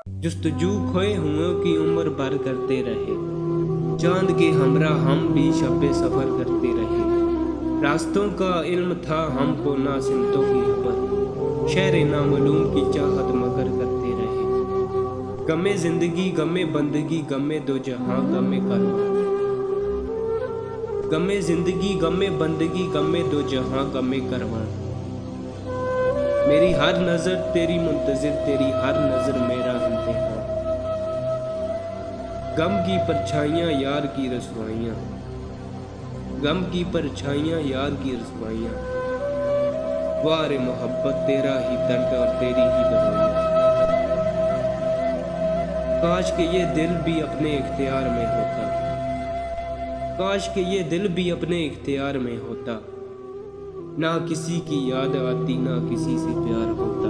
जुस्तजू खोए हुओं की उम्र भर करते रहे, चांद के हमरा हम भी शब्बे सफ़र करते रहे। रास्तों का इल्म था हमको ना सिमतों की खबर, शहर नामालूम की चाहत मगर करते रहे। गमे जिंदगी गमे बंदगी गमे दो जहां गमे कारवां, गमे जिंदगी गमे बंदगी गमे दो जहां गमे कारवां। मेरी हर नज़र तेरी मुंतज़िर, तेरी हर नज़र मेरा इम्तिहान। गम की परछाइयाँ यार की रसवाइयाँ, गम की परछाइयाँ यार की रसवाइयाँ। वारे मोहब्बत तेरा ही दर्द और तेरी ही दवाइयाँ। काश के ये दिल भी अपने इख्तियार में होता, काश के ये दिल भी अपने इख्तियार में होता। ना किसी की याद आती ना किसी से प्यार होता।